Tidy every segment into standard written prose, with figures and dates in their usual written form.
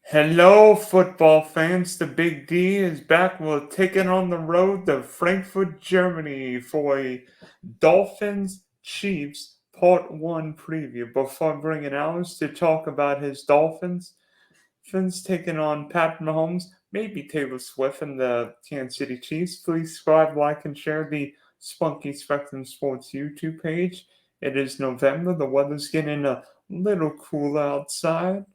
Hello, football fans. The Big D is back. We're taking on the road to Frankfurt, Germany for a Dolphins-Chiefs Part 1 preview. Before bringing Alex to talk about his Dolphins, taking on Pat Mahomes, maybe Taylor Swift and the Kansas City Chiefs. Please subscribe, like, and share the Spunky Spectrum Sports YouTube page. It is November. The weather's getting a little cooler outside.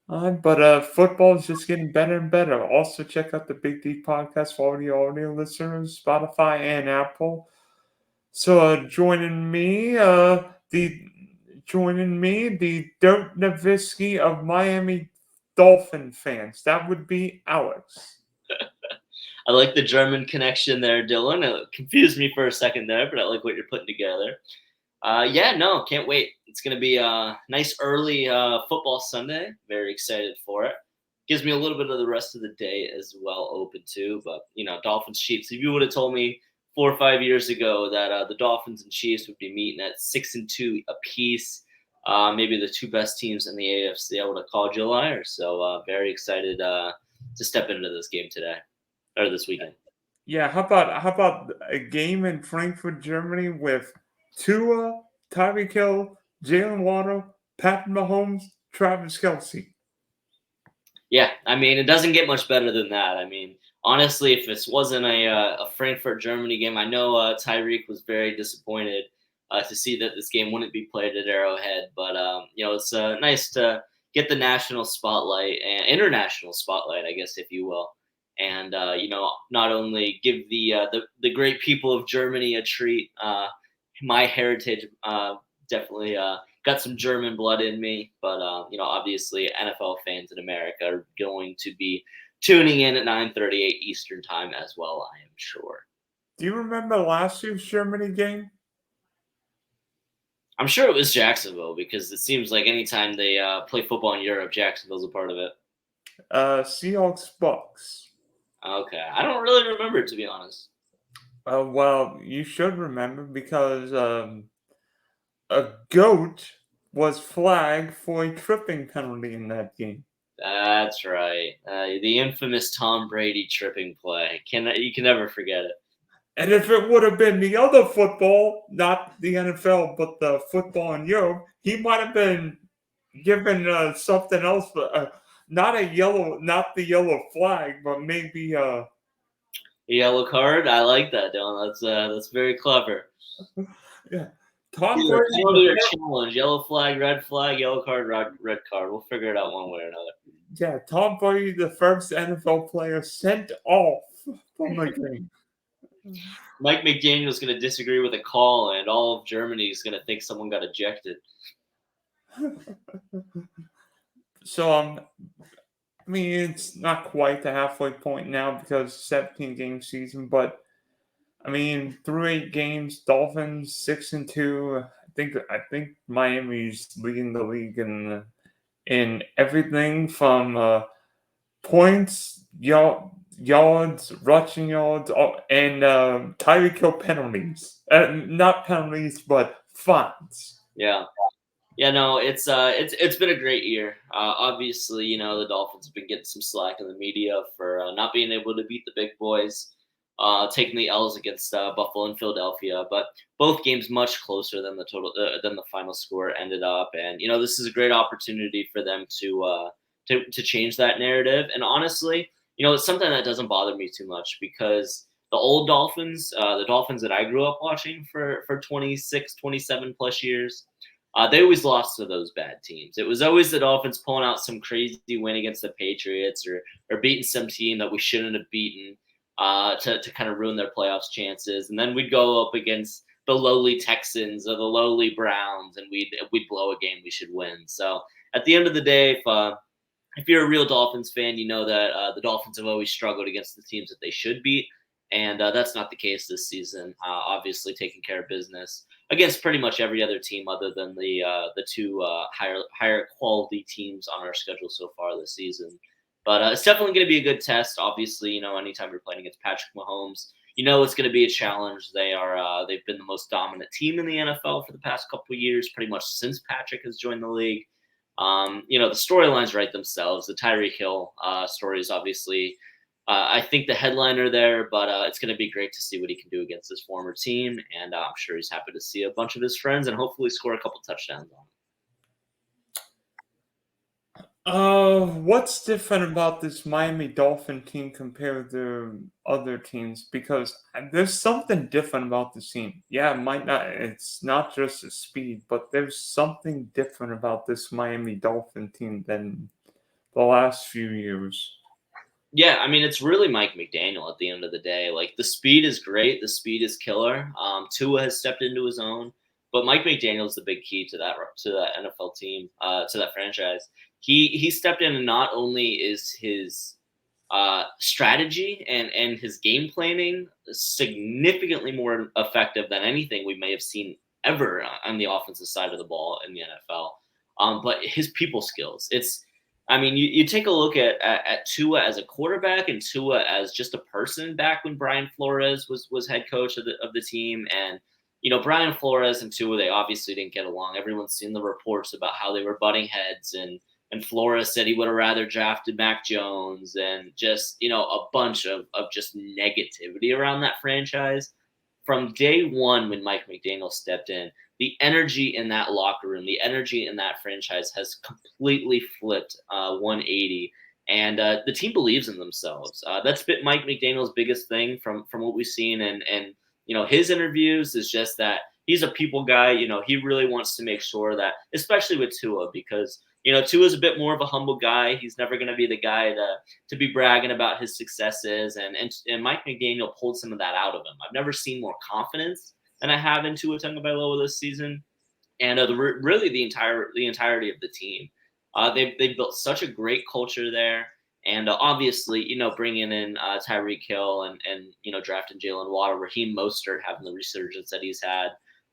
But football is just getting better and better. Also, check out the Big D podcast for audio listeners, Spotify and Apple. So, the Dirk Nowitzki of Miami Dolphin fans. That would be Alex. I like the German connection there, Dylan. It confused me for a second there, but I like what you're putting together. Can't wait. It's going to be a nice early football Sunday. Very excited for it. Gives me a little bit of the rest of the day as well open too. But, Dolphins-Chiefs. If you would have told me 4 or 5 years ago that the Dolphins and Chiefs would be meeting at 6-2 apiece, maybe the two best teams in the AFC, I would have called you a liar. So very excited to step into this game today or this weekend. Yeah, how about a game in Frankfurt, Germany with Tua, Tyreek Hill, Jalen Waddle, Pat Mahomes, Travis Kelce? Yeah, I mean, it doesn't get much better than that. I mean, honestly, if this wasn't a Frankfurt Germany game, I know Tyreek was very disappointed to see that this game wouldn't be played at Arrowhead. But it's nice to get the national spotlight and international spotlight, I guess, if you will, and not only give the great people of Germany a treat. My heritage definitely got some German blood in me, but obviously NFL fans in America are going to be tuning in at 9:38 Eastern time as well, I am sure. Do you remember last year's Germany game? I'm sure it was Jacksonville because it seems like anytime they play football in Europe, Jacksonville's a part of it. Seahawks Bucks. Okay, I don't really remember it, to be honest. Well, you should remember because a goat was flagged for a tripping penalty in that game. That's right, the infamous Tom Brady tripping play. You can never forget it. And if it would have been the other football, not the NFL, but the football in Europe, he might have been given something else, not the yellow flag, but maybe Yellow card. I like that, Dylan. That's very clever. yeah. Tom Either Brady, penalty or challenge. Yellow flag, yellow card, red card. We'll figure it out one way or another. yeah, Tom Brady, the first NFL player sent off from the game. Mike McDaniel's going to disagree with a call, and all of Germany is going to think someone got ejected. So I mean, it's not quite the halfway point now because 17-game season, but I mean, through 8 games, Dolphins 6-2. I think Miami's leading the league in everything from points, yards, rushing yards, and Tyreek Hill penalties. Not penalties, but fines. Yeah. Yeah, no, it's been a great year. Obviously, the Dolphins have been getting some slack in the media for not being able to beat the big boys, taking the L's against Buffalo and Philadelphia. But both games much closer than the final score ended up, and this is a great opportunity for them to change that narrative. And honestly, it's something that doesn't bother me too much because the old Dolphins, the Dolphins that I grew up watching for 26, 27 plus years. They always lost to those bad teams. It was always the Dolphins pulling out some crazy win against the Patriots or beating some team that we shouldn't have beaten to kind of ruin their playoffs chances. And then we'd go up against the lowly Texans or the lowly Browns, and we'd blow a game we should win. So at the end of the day, if you're a real Dolphins fan, you know that the Dolphins have always struggled against the teams that they should beat. And that's not the case this season. Obviously, taking care of business against pretty much every other team other than the two higher quality teams on our schedule so far this season. But it's definitely going to be a good test. Obviously, anytime you're playing against Patrick Mahomes, it's going to be a challenge. They've been the most dominant team in the NFL for the past couple of years, pretty much since Patrick has joined the league. The storylines write themselves. The Tyreek Hill story is obviously, I think, the headliner there, but it's going to be great to see what he can do against his former team, and I'm sure he's happy to see a bunch of his friends and hopefully score a couple touchdowns on him. What's different about this Miami Dolphin team compared to other teams? Because there's something different about the team. Yeah, it's not just the speed, but there's something different about this Miami Dolphin team than the last few years. Yeah, I mean, it's really Mike McDaniel at the end of the day. Like, the speed is great, the speed is killer. Tua has stepped into his own, but Mike McDaniel is the big key to that NFL team, to that franchise. He stepped in, and not only is his strategy and his game planning significantly more effective than anything we may have seen ever on the offensive side of the ball in the NFL. But his people skills, I mean, you take a look at Tua as a quarterback and Tua as just a person back when Brian Flores was head coach of the team. And, Brian Flores and Tua, they obviously didn't get along. Everyone's seen the reports about how they were butting heads, and Flores said he would have rather drafted Mac Jones, and just, a bunch of just negativity around that franchise. From day one, when Mike McDaniel stepped in, the energy in that locker room, the energy in that franchise has completely flipped 180. And the team believes in themselves. That's been Mike McDaniel's biggest thing from what we've seen. And his interviews is just that he's a people guy. He really wants to make sure that, especially with Tua, because Tua's a bit more of a humble guy. He's never going to be the guy to be bragging about his successes. And Mike McDaniel pulled some of that out of him. I've never seen more confidence than I have in Tua Tagovailoa this season, and really the entirety of the team. They've built such a great culture there, and obviously, bringing in Tyreek Hill and drafting Jalen Waddle, Raheem Mostert having the resurgence that he's had.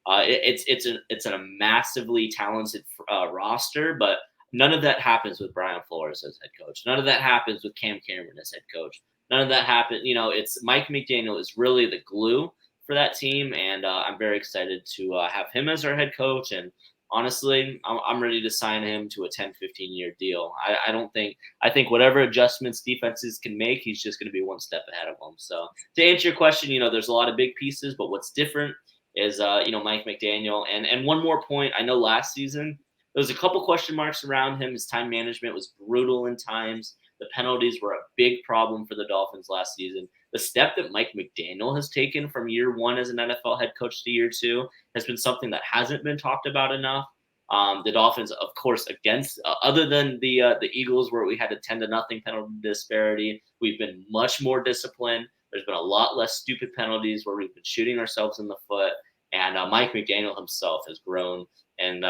It's a massively talented roster, but none of that happens with Brian Flores as head coach. None of that happens with Cam Cameron as head coach. None of that happened. It's Mike McDaniel is really the glue for that team, and I'm very excited to have him as our head coach. And honestly, I'm ready to sign him to a 10, 15-year deal. I think whatever adjustments defenses can make, he's just going to be one step ahead of them. So to answer your question, there's a lot of big pieces, but what's different is Mike McDaniel. And one more point, I know last season there was a couple question marks around him. His time management was brutal in times. The penalties were a big problem for the Dolphins last season. The step that Mike McDaniel has taken from year one as an NFL head coach to year two has been something that hasn't been talked about enough. The Dolphins, of course, against other than the Eagles, where we had a 10-0 penalty disparity, we've been much more disciplined. There's been a lot less stupid penalties where we've been shooting ourselves in the foot. And Mike McDaniel himself has grown, and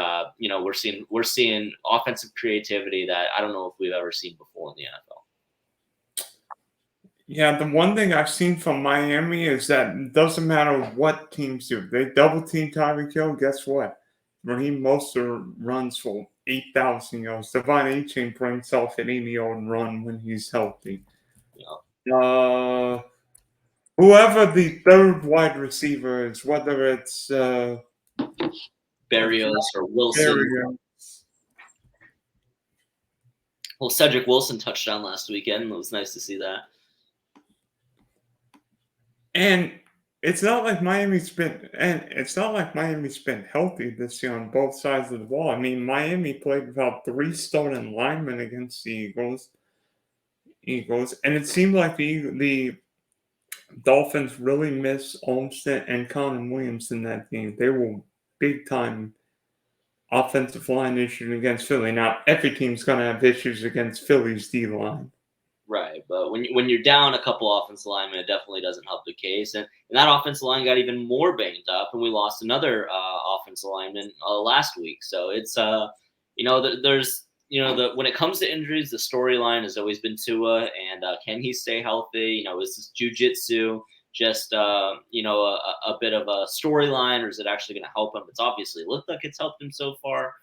we're seeing offensive creativity that I don't know if we've ever seen before in the NFL. Yeah, the one thing I've seen from Miami is that it doesn't matter what teams do. They double team Tyreek Hill, guess what? Raheem Mostert runs for 8,000 yards. Devon A-Chain brings off an 80-yard run when he's healthy. Whoever the third wide receiver is, whether it's Berrios or Wilson. Berrios. Well, Cedric Wilson touchdown last weekend. It was nice to see that. And it's not like Miami's been healthy this year on both sides of the ball. I mean, Miami played about 3 starting linemen against the Eagles, and it seemed like the Dolphins really missed Olmstead and Connor Williams in that game. They were big time offensive line issues against Philly. Now, every team's going to have issues against Philly's D line. Right, but when you're down a couple offensive linemen, it definitely doesn't help the case. And that offensive line got even more banged up, and we lost another offensive lineman last week. So it's there's when it comes to injuries, the storyline has always been Tua, and can he stay healthy? Is this jiu-jitsu just a bit of a storyline, or is it actually going to help him? It's obviously looked like it's helped him so far.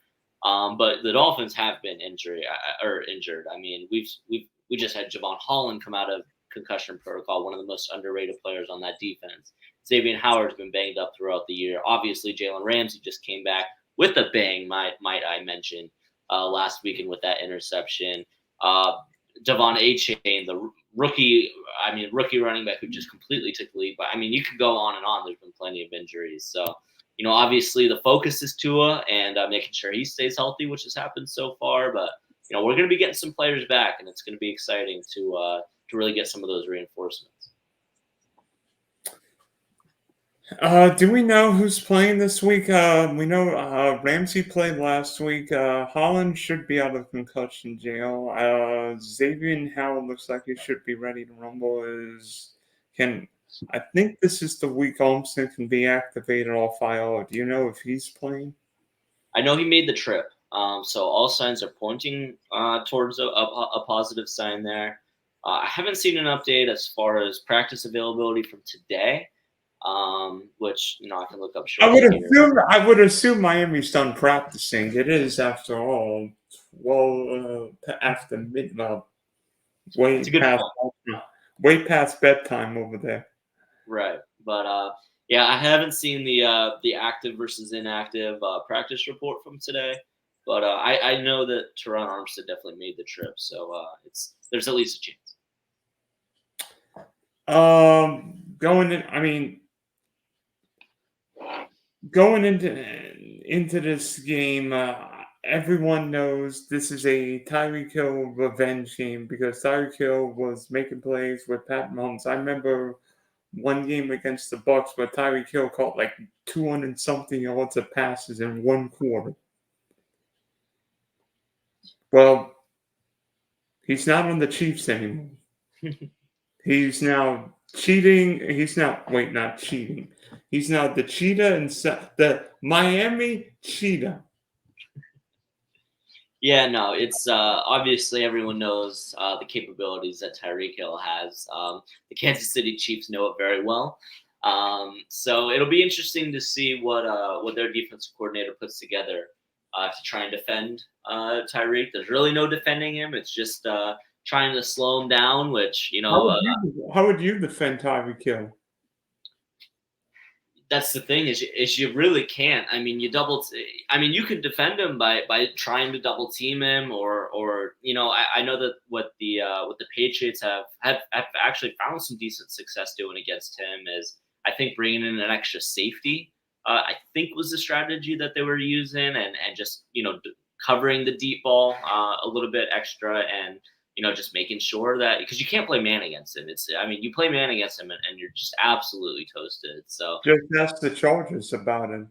But the Dolphins have been injured. I mean, we just had Javon Holland come out of concussion protocol, one of the most underrated players on that defense. Xavier Howard's been banged up throughout the year. Obviously, Jalen Ramsey just came back with a bang, might I mention. last weekend with that interception. Devon A-Chain, the rookie running back who just completely took the lead. But I mean, you could go on and on. There's been plenty of injuries. So, obviously the focus is Tua and making sure he stays healthy, which has happened so far. But, we're going to be getting some players back, and it's going to be exciting to really get some of those reinforcements. Do we know who's playing this week? We know Ramsey played last week. Holland should be out of concussion jail. Xavier Howard looks like he should be ready to rumble. I think this is the week Olmston can be activated off IR. Do you know if he's playing? I know he made the trip. So all signs are pointing towards a positive sign there. I haven't seen an update as far as practice availability from today. Which I can look up shortly. I would assume Miami's done practicing. It is, after all, after midnight, way past bedtime over there. Right, but I haven't seen the active versus inactive practice report from today, but I know that Teron Armstead definitely made the trip, so there's at least a chance. Going into this game, everyone knows this is a Tyreek Hill revenge game because Tyreek Hill was making plays with Pat Mahomes. I remember one game against the Bucs where Tyreek Hill caught like 200-something yards of passes in one quarter. Well, he's not on the Chiefs anymore. He's now cheating. Not cheating. He's now the cheetah and the Miami cheetah. Yeah, no, it's obviously everyone knows the capabilities that Tyreek Hill has. The Kansas City Chiefs know it very well. So it'll be interesting to see what their defensive coordinator puts together to try and defend Tyreek. There's really no defending him. It's just trying to slow him down, which How would you defend Tyreek Hill? That's the thing is you really can't. I mean, you can defend him by trying to double team him, or I know that what the Patriots have actually found some decent success doing against him is I think bringing in an extra safety. I think was the strategy that they were using, and just covering the deep ball a little bit extra, and just making sure that, because you can't play man against him. You play man against him and you're just absolutely toasted. So just ask the Chargers about him.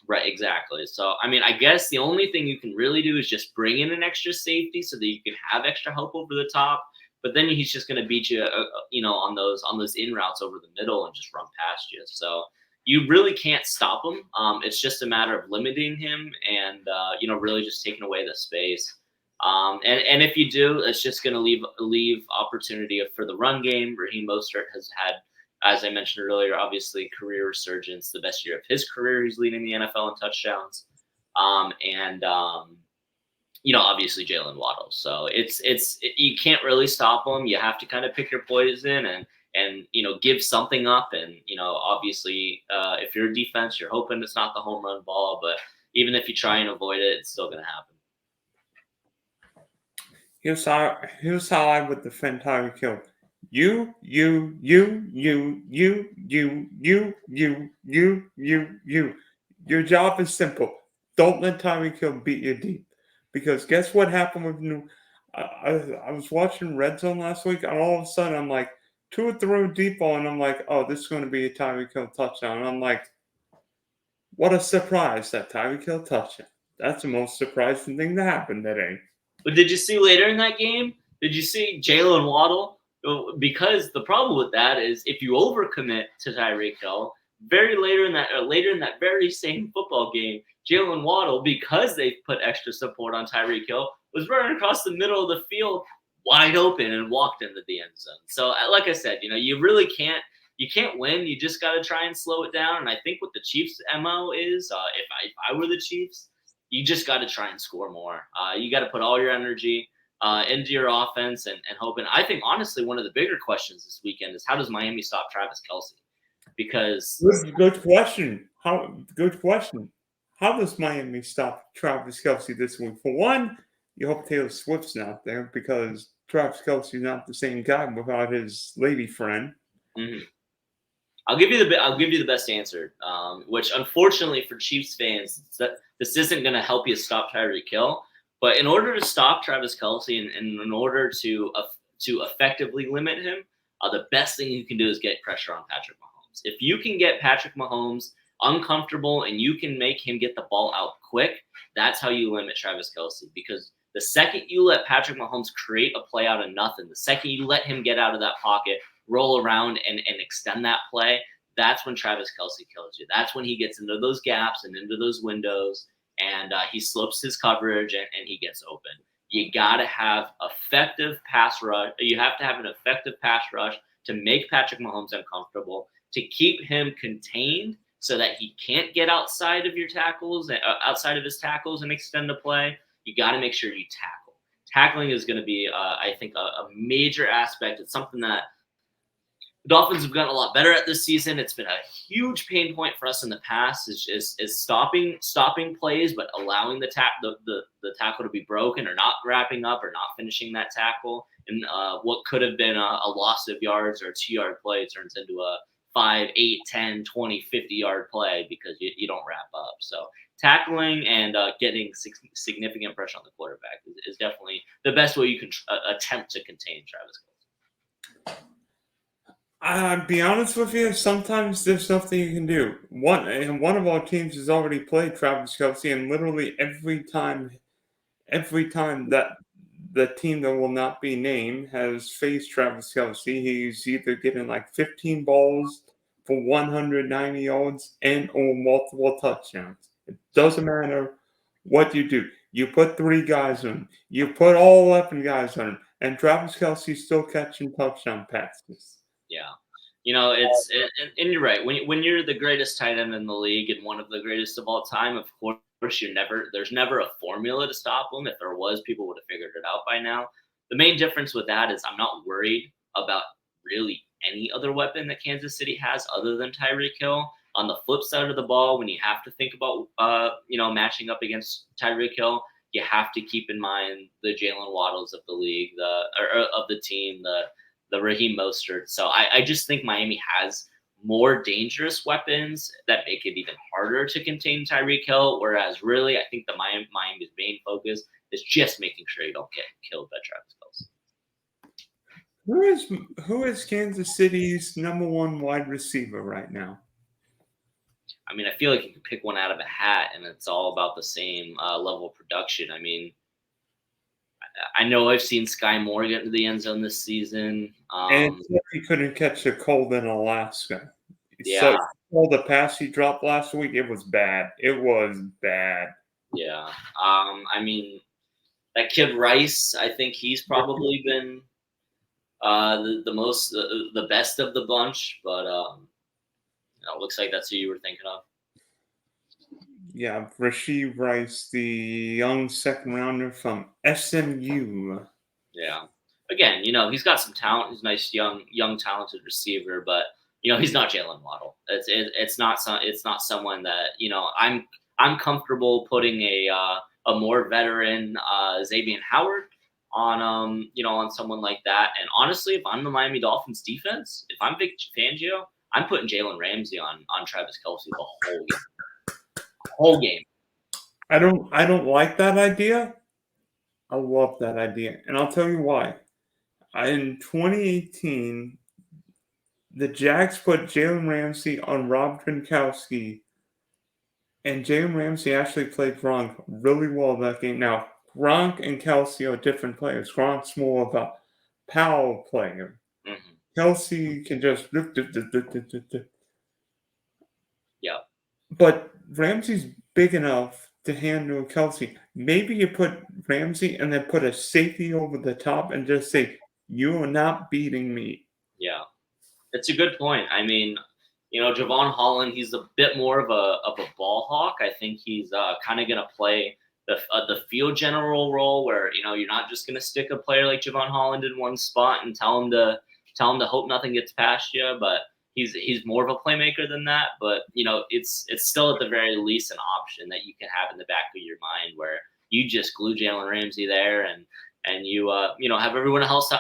Right, exactly. So, I guess the only thing you can really do is just bring in an extra safety so that you can have extra help over the top. But then he's just going to beat you, on those in routes over the middle and just run past you. So you really can't stop him. It's just a matter of limiting him and really just taking away the space. And if you do, it's just going to leave opportunity for the run game. Raheem Mostert has had, as I mentioned earlier, obviously career resurgence, the best year of his career. He's leading the NFL in touchdowns. Obviously Jalen Waddle. So you can't really stop him. You have to kind of pick your poison and give something up. And obviously if you're a defense, you're hoping it's not the home run ball, but even if you try and avoid it, it's still going to happen. Here's how I would defend Tyreek Hill. You. Your job is simple. Don't let Tyreek Hill beat you deep. Because guess what happened with I was watching Red Zone last week, and all of a sudden I'm like, Tua threw a deep ball, and I'm like, oh, this is going to be a Tyreek Hill touchdown. And I'm like, what a surprise, that Tyreek Hill touchdown. That's the most surprising thing to happen today. But did you see later in that game? Did you see Jalen Waddle? Because the problem with that is if you overcommit to Tyreek Hill, later in that very same football game, Jalen Waddle, because they put extra support on Tyreek Hill, was running across the middle of the field wide open and walked into the end zone. So, like I said, you really can't. You can't win. You just got to try and slow it down. And I think what the Chiefs' MO is, if I were the Chiefs, you just got to try and score more. You got to put all your energy into your offense and hoping. I think, honestly, one of the bigger questions this weekend is how does Miami stop Travis Kelce? Because good question. How how does Miami stop Travis Kelce this week? For one, you hope Taylor Swift's not there because Travis Kelce's not the same guy without his lady friend. Mhm. I'll give you the best answer, which unfortunately for Chiefs fans, this isn't going to help you stop Tyreek Hill. But in order to stop Travis Kelce and in order to effectively limit him, the best thing you can do is get pressure on Patrick Mahomes. If you can get Patrick Mahomes uncomfortable and you can make him get the ball out quick, that's how you limit Travis Kelce. Because the second you let Patrick Mahomes create a play out of nothing, the second you let him get out of that pocket, roll around and extend that play, that's when Travis Kelce kills you. That's when he gets into those gaps and into those windows, and he slips his coverage and he gets open. You got to have effective pass rush. You have to have an effective pass rush to make Patrick Mahomes uncomfortable, to keep him contained so that he can't get outside of your tackles, outside of his tackles and extend the play. You got to make sure you tackle. Tackling is going to be, I think, a major aspect. It's something that the Dolphins have gotten a lot better at this season. It's been a huge pain point for us in the past is stopping plays, but allowing the tackle to be broken or not wrapping up or not finishing that tackle. And what could have been a loss of yards or a 2-yard play turns into a 5, 8, 10, 20, 50-yard play because you don't wrap up. So tackling and getting significant pressure on the quarterback is definitely the best way you can attempt to contain Travis Kelce. I'll be honest with you, sometimes there's nothing you can do. One of our teams has already played Travis Kelce, and literally every time that the team that will not be named has faced Travis Kelce, he's either getting like 15 balls for 190 yards and or multiple touchdowns. It doesn't matter what you do. You put 3 guys on him. You put all 11 guys on him, and Travis Kelce's still catching touchdown passes. Yeah. And you're right. When you're the greatest tight end in the league and one of the greatest of all time, of course, there's never a formula to stop them. If there was, people would have figured it out by now. The main difference with that is I'm not worried about really any other weapon that Kansas City has other than Tyreek Hill. On the flip side of the ball, when you have to think about matching up against Tyreek Hill, you have to keep in mind the Jalen Waddles of the league, of the team, the Raheem Mostert. So I just think Miami has more dangerous weapons that make it even harder to contain Tyreek Hill. Whereas really, I think Miami's main focus is just making sure you don't get killed by Travis Kelce. Who is Kansas City's number 1 wide receiver right now? I mean, I feel like you can pick one out of a hat, and it's all about the same level of production. I mean, I know I've seen Sky Moore get into the end zone this season. And he couldn't catch a cold in Alaska. Yeah. So the pass he dropped last week, it was bad. It was bad. Yeah. I mean, that kid Rice, I think he's probably been the best of the bunch, but it looks like that's who you were thinking of. Yeah, Rashee Rice, the young second rounder from SMU. Yeah. Again, he's got some talent. He's a nice, young, talented receiver, but he's not Jalen Waddle. It's not someone that I'm comfortable putting a more veteran Xavier Howard on someone like that. And honestly, if I'm the Miami Dolphins defense, if I'm Vic Fangio, I'm putting Jalen Ramsey on Travis Kelce the whole game. I don't like that idea. I love that idea, and I'll tell you why. In 2018, the Jags put Jalen Ramsey on Rob Gronkowski, and Jalen Ramsey actually played Gronk really well that game. Now, Gronk and Kelce are different players. Gronk's more of a power player. Mm-hmm. Kelce can just Yeah. But Ramsey's big enough to handle Kelce. Maybe you put Ramsey and then put a safety over the top and just say, "You are not beating me." Yeah, it's a good point. I mean, Javon Holland, he's a bit more of a ball hawk. I think he's kind of going to play the field general role where you're not just going to stick a player like Javon Holland in one spot and tell him to hope nothing gets past you, but he's more of a playmaker than that, but it's still at the very least an option that you can have in the back of your mind where you just glue Jalen Ramsey there and you have everyone else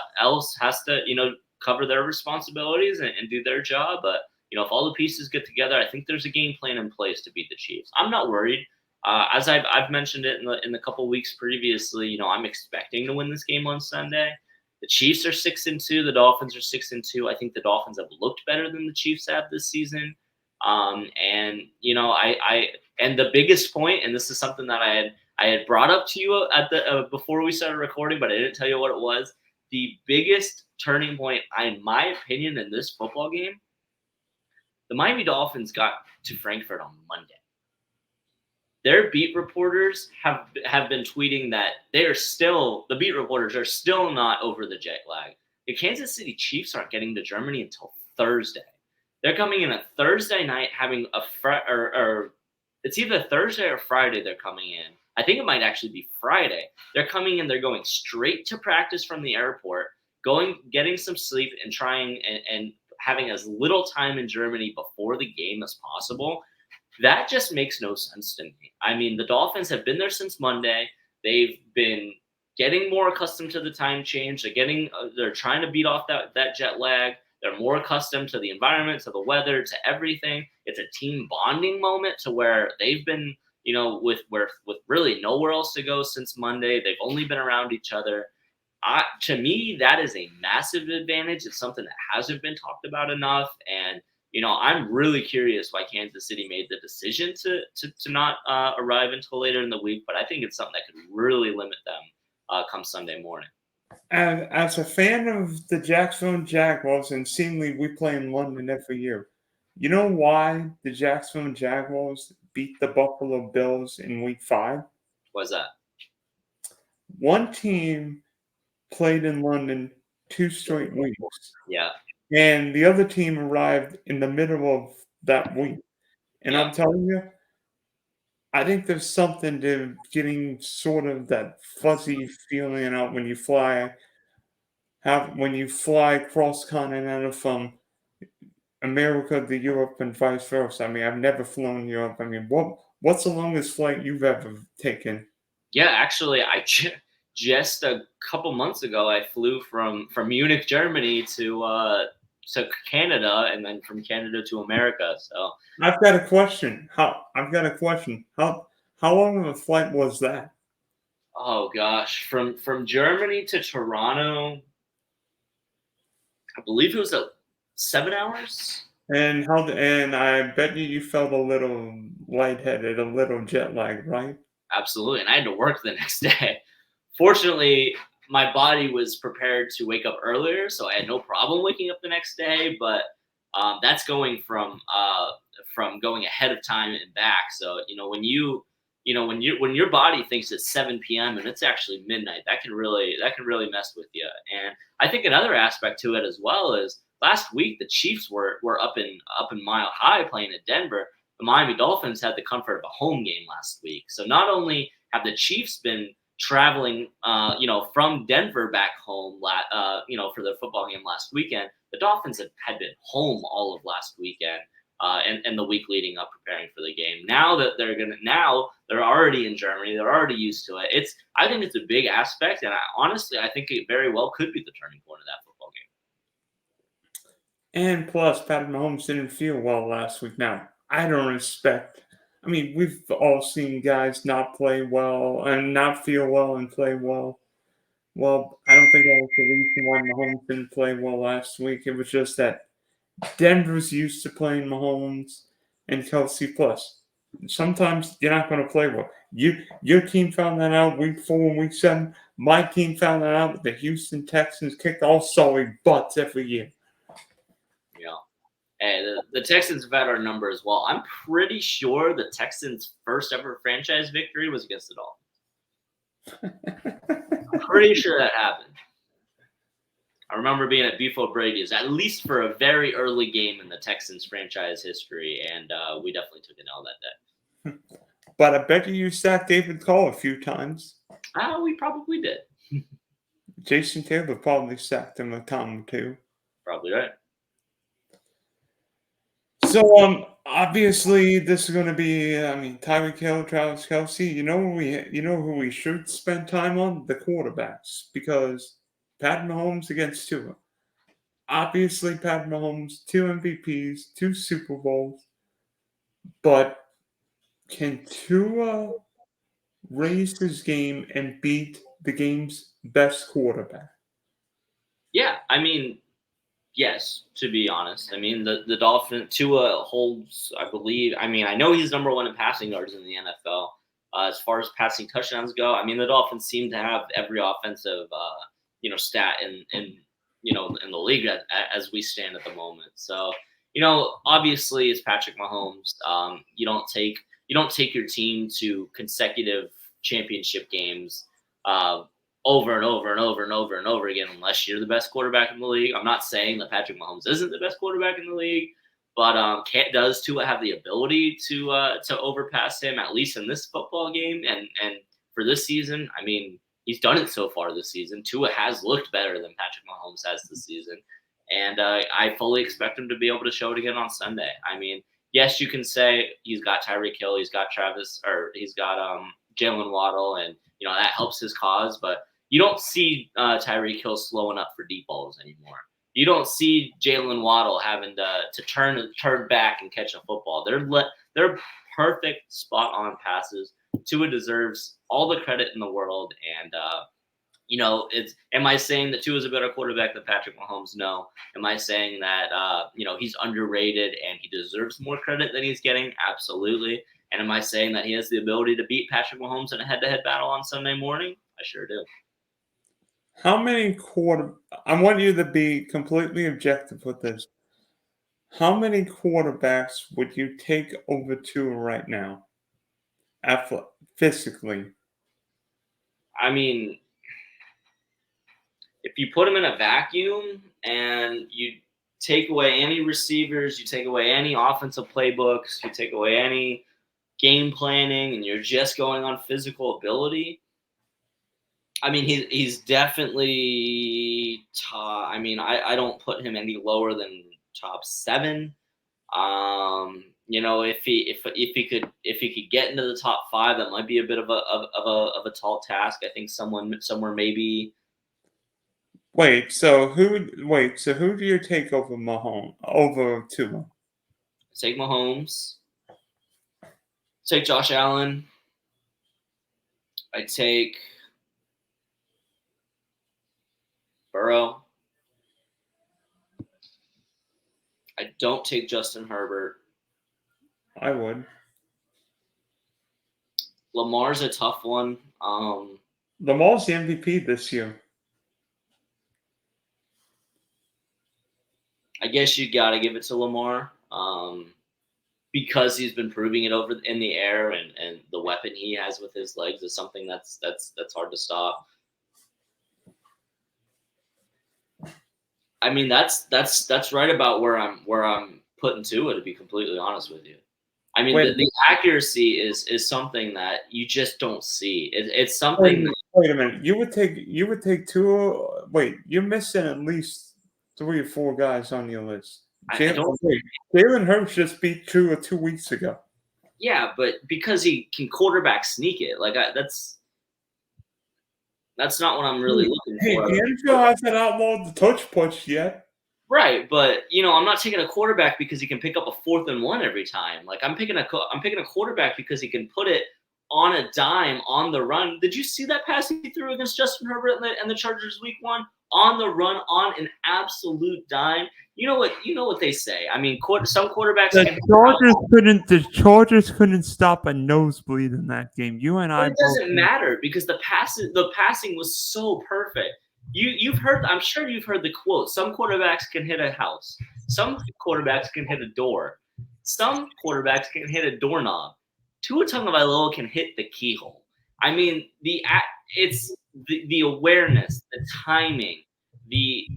has to cover their responsibilities and do their job. But if all the pieces get together, I think there's a game plan in place to beat the Chiefs. I'm not worried. As I've mentioned it in the couple weeks previously, I'm expecting to win this game on Sunday. The Chiefs are 6-2. The Dolphins are 6-2. I think the Dolphins have looked better than the Chiefs have this season. And and the biggest point, and this is something that I had brought up to you at the before we started recording, but I didn't tell you what it was. The biggest turning point, in my opinion, in this football game, the Miami Dolphins got to Frankfurt on Monday. Their beat reporters have been tweeting that the beat reporters are still not over the jet lag. The Kansas City Chiefs aren't getting to Germany until Thursday. They're coming in a Thursday night having it's either Thursday or Friday they're coming in. I think it might actually be Friday. They're coming in, they're going straight to practice from the airport, getting some sleep and trying and having as little time in Germany before the game as possible. That just makes no sense to me. I mean, the Dolphins have been there since Monday. They've been getting more accustomed to the time change. They're trying to beat off that jet lag. They're more accustomed to the environment, to the weather, to everything. It's a team bonding moment to where they've been, with really nowhere else to go since Monday. They've only been around each other. To me, that is a massive advantage. It's something that hasn't been talked about enough. And I'm really curious why Kansas City made the decision to not arrive until later in the week, but I think it's something that could really limit them come Sunday morning. And as a fan of the Jacksonville Jaguars, and seemingly we play in London every year, you know why the Jacksonville Jaguars beat the Buffalo Bills in Week 5? What's that? One team played in London 2 straight weeks. Yeah. And the other team arrived in the middle of that week. And I'm telling you, I think there's something to getting sort of that fuzzy feeling out when you fly cross continental from America to Europe and vice versa. I mean, I've never flown Europe. I mean, what's the longest flight you've ever taken? Yeah, actually, I just a couple months ago I flew from Munich, Germany to Canada, and then from Canada to America. So I've got a question. How long of a flight was that? oh gosh, from Germany to Toronto, I believe it was 7 hours. And I bet you felt a little lightheaded, a little jet lag, right? Absolutely, and I had to work the next day. Fortunately, my body was prepared to wake up earlier, so I had no problem waking up the next day. But that's going from going ahead of time and back. So when your body thinks it's 7 p.m. and it's actually midnight, that can really mess with you. And I think another aspect to it as well is last week the Chiefs were up in Mile High playing at Denver. The Miami Dolphins had the comfort of a home game last week. So not only have the Chiefs been traveling, from Denver back home, for their football game last weekend, the Dolphins had been home all of last weekend and the week leading up preparing for the game. Now that they're already in Germany, they're already used to it. I think it's a big aspect, and I think it very well could be the turning point of that football game. And plus, Patrick Mahomes didn't feel well last week. Now, I don't expect. I mean, we've all seen guys not play well and not feel well and play well. Well, I don't think that was the reason why Mahomes didn't play well last week. It was just that Denver's used to playing Mahomes and Kelsey plus. Sometimes you're not going to play well. Your team found that out week 4 and week 7. My team found that out. The Houston Texans kicked all sorry butts every year. Yeah. Hey, the Texans have had our number as well. I'm pretty sure the Texans' first ever franchise victory was against the Dolphins. I'm pretty sure that happened. I remember being at Beef O'Brady's, at least for a very early game in the Texans franchise history, and we definitely took an L that day. But I bet you sacked David Cole a few times. We probably did. Jason Taylor probably sacked him a time or two. Probably right. So obviously this is going to be Tyreek Hill, Travis Kelsey. You know who we should spend time on? The quarterbacks, because Pat Mahomes against Tua. Obviously, Pat Mahomes, 2 MVPs, 2 Super Bowls, but can Tua raise his game and beat the game's best quarterback? Yeah, I mean, yes, to be honest. I mean, the Dolphins, Tua holds, I believe, I mean, I know he's number one in passing yards in the NFL. As far as passing touchdowns go, I mean, the Dolphins seem to have every offensive, stat in the league as we stand at the moment. So, obviously, it's Patrick Mahomes. You don't take your team to consecutive championship games. Over and over and over and over and over again, unless you're the best quarterback in the league. I'm not saying that Patrick Mahomes isn't the best quarterback in the league, but does Tua have the ability to overpass him, at least in this football game and for this season? I mean, he's done it so far this season. Tua has looked better than Patrick Mahomes has this season, and I fully expect him to be able to show it again on Sunday. I mean, yes, you can say he's got Tyreek Hill, he's got Jalen Waddle, and that helps his cause, but you don't see Tyreek Hill slowing up for deep balls anymore. You don't see Jalen Waddle having to turn back and catch a football. They're perfect, spot on passes. Tua deserves all the credit in the world, and am I saying that Tua is a better quarterback than Patrick Mahomes? No. Am I saying that he's underrated and he deserves more credit than he's getting? Absolutely. And am I saying that he has the ability to beat Patrick Mahomes in a head-to-head battle on Sunday morning? I sure do. I want you to be completely objective with this. How many quarterbacks would you take over Tua right now? Physically. I mean, if you put him in a vacuum and you take away any receivers, you take away any offensive playbooks, you take away any game planning, and you're just going on physical ability, I mean, he's definitely top. I mean, I don't put him any lower than top 7. If he could get into the top 5, that might be a bit of a tall task. I think somewhere maybe. So who do you take over Mahomes over Tua? Take Mahomes. Take Josh Allen. I take Burrow. I don't take Justin Herbert. I would. Lamar's a tough one. Lamar's the MVP this year. I guess you got to give it to Lamar because he's been proving it over in the air, and the weapon he has with his legs is something that's hard to stop. I mean, that's right about where I'm putting Tua, to be completely honest with you. I mean, the accuracy is something that you just don't see. It's something. Wait a minute. You would take Tua. Wait, you're missing at least 3 or 4 guys on your list. Jalen Hurts just beat Tua 2 weeks ago. Yeah, but because he can quarterback sneak it, that's not what I'm really looking for. The NFL hasn't outlawed the touch push yet. Right, but I'm not taking a quarterback because he can pick up a 4th and 1 every time. Like I'm picking a quarterback because he can put it on a dime on the run. Did you see that pass he threw against Justin Herbert and the Chargers week 1? On the run, on an absolute dime. You know what they say. I mean, some quarterbacks. The Chargers couldn't stop a nosebleed in that game. You and I. It doesn't matter because the passing was so perfect. You've heard. I'm sure you've heard the quote. Some quarterbacks can hit a house. Some quarterbacks can hit a door. Some quarterbacks can hit a doorknob. Tua Tagovailoa can hit the keyhole. I mean, it's the awareness, the timing, the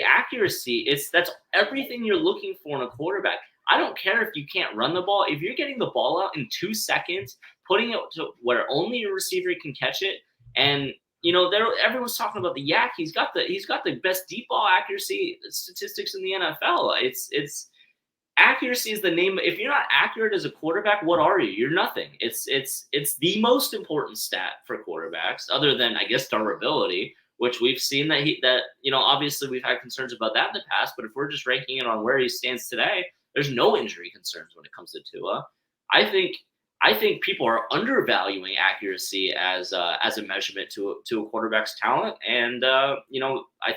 accuracy. That's everything you're looking for in a quarterback. I don't care if you can't run the ball. If you're getting the ball out in 2 seconds, putting it to where only a receiver can catch it, and everyone's talking about the yak. He's got the best deep ball accuracy statistics in the NFL. accuracy is the name. If you're not accurate as a quarterback, what are you? You're nothing. It's the most important stat for quarterbacks, other than I guess durability, which we've seen that obviously we've had concerns about that in the past. But if we're just ranking it on where he stands today, there's no injury concerns when it comes to Tua. I think people are undervaluing accuracy as a measurement to a quarterback's talent, and I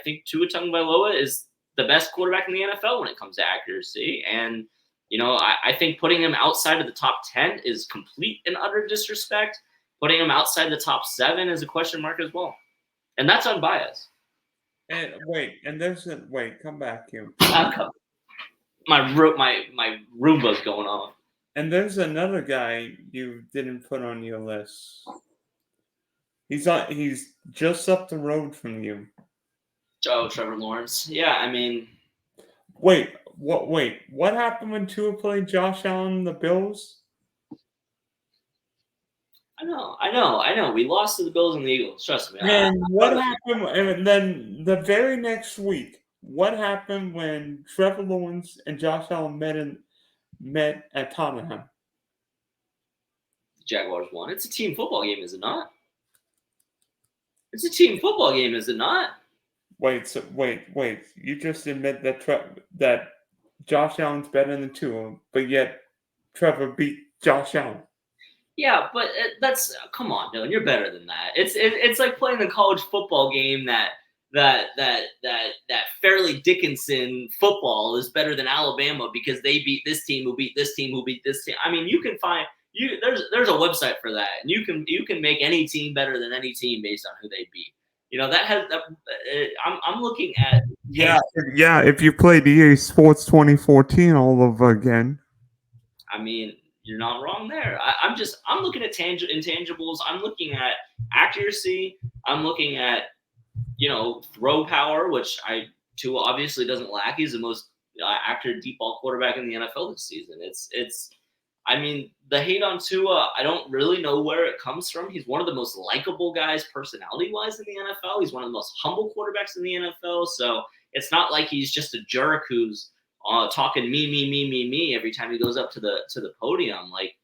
think Tua Tagovailoa is the best quarterback in the NFL when it comes to accuracy, and I think putting him outside of the top 10 is complete and utter disrespect. Putting him outside the top 7 is a question mark as well, and that's unbiased. And come back here. My Roomba's going on. And there's another guy you didn't put on your list. He's just up the road from you. Oh, Trevor Lawrence. Yeah, I mean. Wait, what happened when Tua played Josh Allen and the Bills? I know. We lost to the Bills and the Eagles. Trust me. And what happened? And then the very next week, what happened when Trevor Lawrence and Josh Allen met at Tottenham? The Jaguars won. It's a team football game, is it not? It's a team football game, is it not? Wait. You just admit that Josh Allen's better than Tua, but yet Trevor beat Josh Allen. Yeah, but that's come on, Dylan. You're better than that. It's like playing the college football game that Fairleigh Dickinson football is better than Alabama because they beat this team who beat this team who beat this team. I mean, you can find there's a website for that, and you can make any team better than any team based on who they beat. I'm looking at if you played EA Sports 2014 all over again. I mean, you're not wrong there. I'm looking at intangibles. I'm looking at accuracy. I'm looking at throw power, which Tua obviously doesn't lack. He's the most accurate deep ball quarterback in the NFL this season. I mean, the hate on Tua, I don't really know where it comes from. He's one of the most likable guys personality-wise in the NFL. He's one of the most humble quarterbacks in the NFL. So it's not like he's just a jerk who's talking me every time he goes up to the podium. Like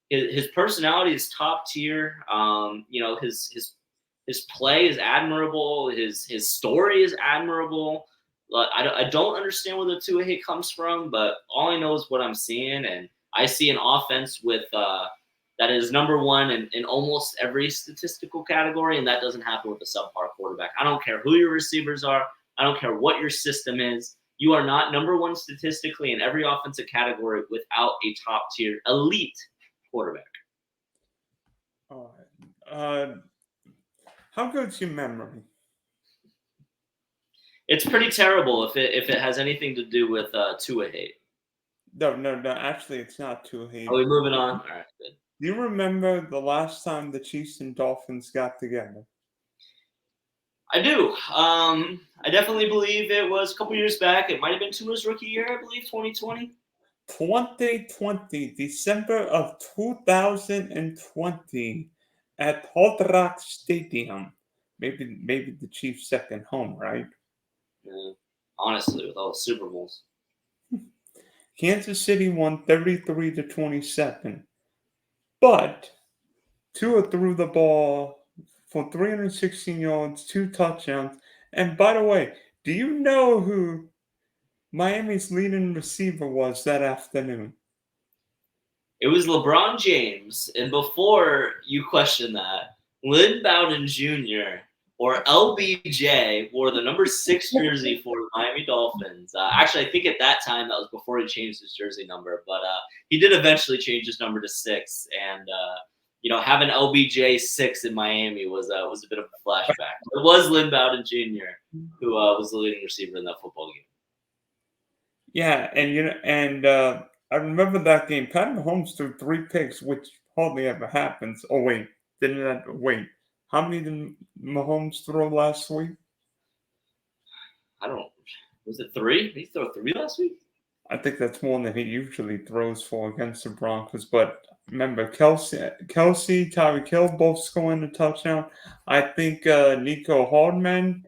his personality is top tier. His play is admirable. His story is admirable. I don't understand where the Tua hate comes from, but all I know is what I'm seeing, and I see an offense with that is number one in almost every statistical category, and that doesn't happen with a subpar quarterback. I don't care who your receivers are. I don't care what your system is. You are not number one statistically in every offensive category without a top-tier elite quarterback. All right. How good's your memory? It's pretty terrible if it has anything to do with Tua hate. No. Actually, it's not Tua hate. Are we moving on? All right, good. Do you remember the last time the Chiefs and Dolphins got together? I do. I definitely believe it was a couple years back. It might have been Tua's rookie year, I believe, 2020. 2020, December of 2020, at Hard Rock Stadium. Maybe the Chiefs' second home, right? Yeah. Honestly, with all the Super Bowls. Kansas City won 33-27, but Tua threw the ball for 316 yards, 2 touchdowns. And by the way, do you know who Miami's leading receiver was that afternoon? It was LeBron James, and before you question that, Lynn Bowden Jr. or LBJ wore the number 6 jersey for the Miami Dolphins. Actually, I think at that time that was before he changed his jersey number, but he did eventually change his number to 6. And having LBJ 6 in Miami was a bit of a flashback. It was Lynn Bowden Jr. who was the leading receiver in that football game. Yeah, and I remember that game. Pat Mahomes threw 3 picks, which hardly ever happens. Oh wait, how many did Mahomes throw last week? Was it 3? Did he throw 3 last week? I think that's more than he usually throws for against the Broncos. But remember, Kelsey, Tyreek Hill both scoring a touchdown. I think Nico Hardman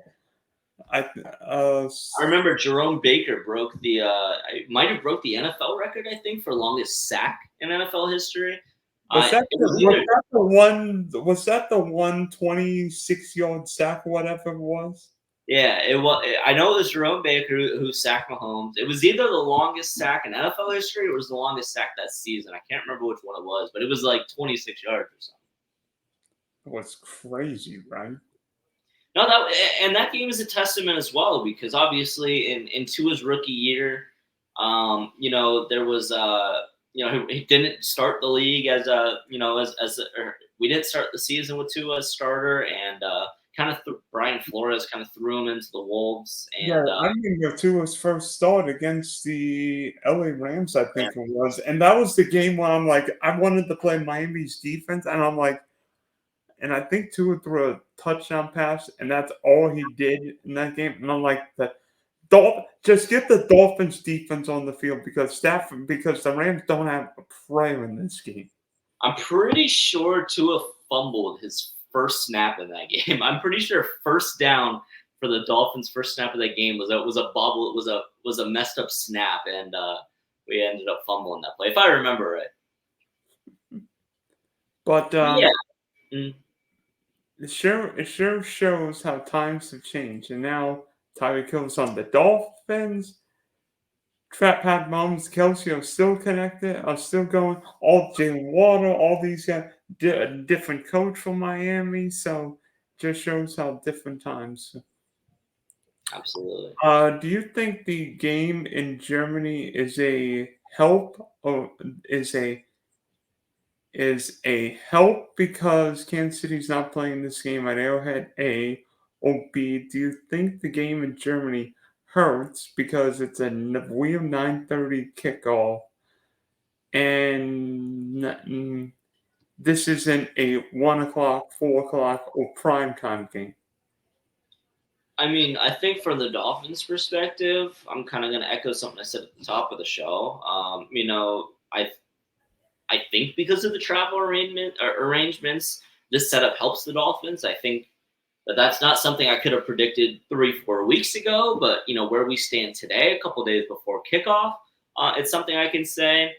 I I remember Jerome Baker broke the might have broke the NFL record, I think, for longest sack in NFL history. It was either was that the one 26-yard sack, whatever it was? yeah, it was. I know it was Jerome Baker who sacked Mahomes. It was either the longest sack in NFL history or it was the longest sack that season. I can't remember which one it was, but it was like 26 yards or something. It was crazy, right? No, that game is a testament as well because obviously in Tua's rookie year, there was he didn't start the league as a we didn't start the season with Tua as starter and Brian Flores kind of threw him into the wolves and I remember Tua's first start against the LA Rams, I think it was, and that was the game where I'm like, I wanted to play Miami's defense, and I'm like. And I think Tua threw a touchdown pass, and that's all he did in that game. And I'm like, just get the Dolphins defense on the field because the Rams don't have a prayer in this game. I'm pretty sure Tua fumbled his first snap in that game. I'm pretty sure first down for the Dolphins' first snap of that game was a bobble. It was a messed up snap, and we ended up fumbling that play, if I remember right. But yeah. It sure shows how times have changed, and now Tyreek Hill's on the Dolphins. Pat Mahomes, Kelsey are still connected, are still going. All Jalen Water, all these guys, different coach from Miami, so just shows how different times. Absolutely. Do you think the game in Germany is a help or is a help because Kansas City's not playing this game at Arrowhead, A, or B, do you think the game in Germany hurts because it's a weird 9:30 kickoff and this isn't a 1 o'clock, 4 o'clock, or primetime game? I mean, I think from the Dolphins' perspective, I'm kind of going to echo something I said at the top of the show. I think because of the travel arrangements, this setup helps the Dolphins. I think that's not something I could have predicted 3-4 weeks ago, but where we stand today, a couple days before kickoff, it's something I can say.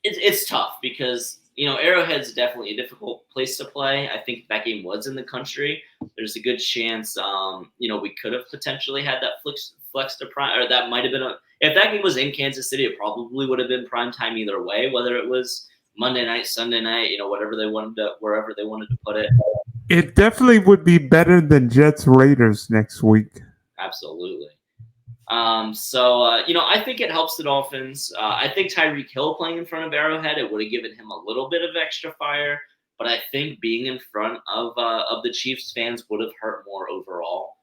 It's tough because Arrowhead's definitely a difficult place to play. I think that game was in the country. There's a good chance, we could have potentially had that flex to prime, or that might have been if that game was in Kansas City, it probably would have been prime time either way, whether it was Monday night, Sunday night, wherever they wanted to put it. It definitely would be better than Jets Raiders next week. Absolutely. I think it helps the Dolphins. I think Tyreek Hill playing in front of Arrowhead, it would have given him a little bit of extra fire, but I think being in front of the Chiefs fans would have hurt more overall.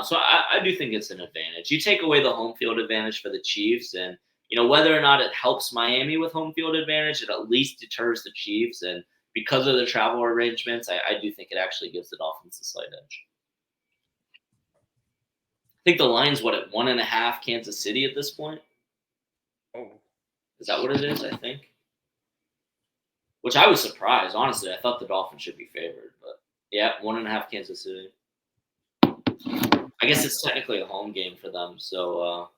So I do think it's an advantage. You take away the home field advantage for the Chiefs, and whether or not it helps Miami with home field advantage, it at least deters the Chiefs. And because of the travel arrangements, I do think it actually gives the Dolphins a slight edge. I think the line's at 1.5 Kansas City at this point. Oh, is that what it is? I think. Which I was surprised, honestly. I thought the Dolphins should be favored, but yeah, 1.5 Kansas City. I guess it's technically a home game for them, so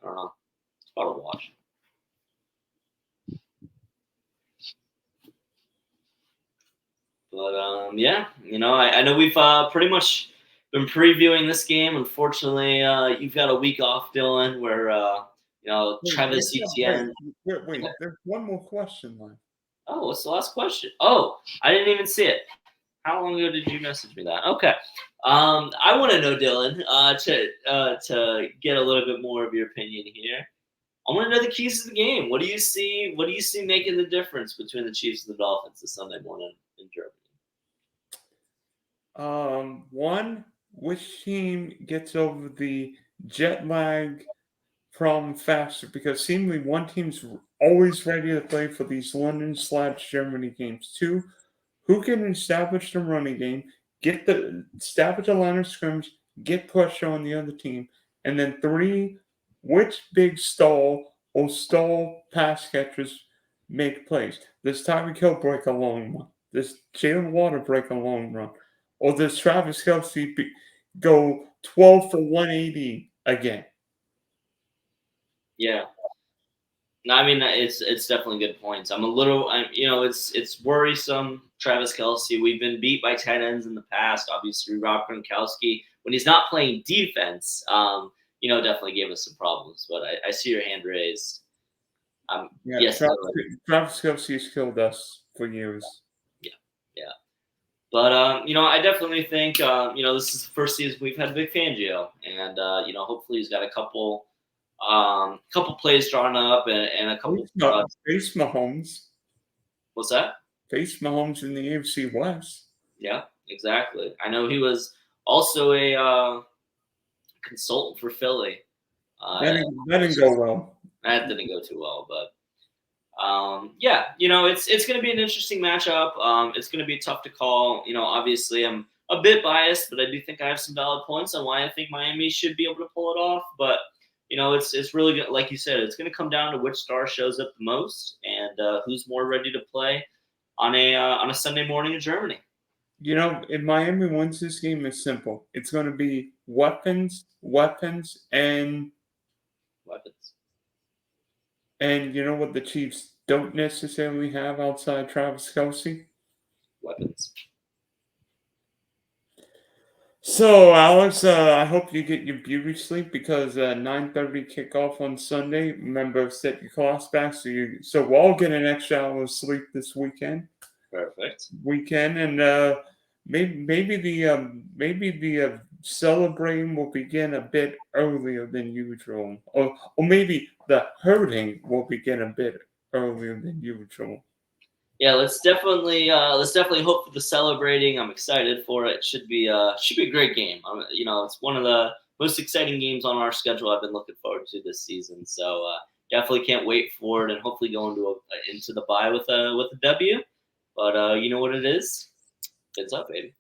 I don't know. It's about to watch. But I know we've pretty much been previewing this game. Unfortunately, you've got a week off, Dylan, where Travis Etienne. Wait, there's one more question left. Oh, what's the last question? Oh, I didn't even see it. How long ago did you message me that? Okay. I want to know, Dylan, to get a little bit more of your opinion here. I want to know the keys to the game. What do you see making the difference between the Chiefs and the Dolphins this Sunday morning in Germany? One, which team gets over the jet lag problem faster? Because seemingly one team's always ready to play for these London/Germany games. Two, who can establish the running game, establish a line of scrimmage, get pressure on the other team, and then three, which big stall pass catchers make plays? Does Tyreek Hill break a long run? Does Jalen Water break a long run? or does Travis Kelce go 12 for 180 again? Yeah. No, I mean it's definitely good points. It's worrisome. Travis Kelsey. We've been beat by tight ends in the past. Obviously, Rob Gronkowski, when he's not playing defense, definitely gave us some problems. But I see your hand raised. Yeah, Yes, go ahead. Travis Kelce has killed us for years. Yeah, yeah. But I definitely think this is the first season we've had Vic Fangio, and hopefully he's got a couple plays drawn up and a couple. Face Mahomes. What's that? Face Mahomes in the AFC West. Yeah, exactly. I know he was also a consultant for Philly. That didn't go well. That didn't go too well, but it's going to be an interesting matchup. It's going to be tough to call. Obviously I'm a bit biased, but I do think I have some valid points on why I think Miami should be able to pull it off. But it's really good. Like you said, it's going to come down to which star shows up the most and who's more ready to play on a Sunday morning in Germany. If Miami wins this game, it's simple. It's going to be weapons, and Weapons. And you know what the Chiefs don't necessarily have outside Travis Kelce? Weapons. So, Alex, I hope you get your beauty sleep because 9:30 kickoff on Sunday. Remember, set your clocks back so we'll all get an extra hour of sleep this weekend. Perfect. And maybe the celebrating will begin a bit earlier than usual, or maybe the hurting will begin a bit earlier than usual. Yeah, let's definitely hope for the celebrating. I'm excited for it. Should be a great game. It's one of the most exciting games on our schedule. I've been looking forward to this season. So definitely can't wait for it, and hopefully go into the bye with a W. But you know what it is? It's up, baby.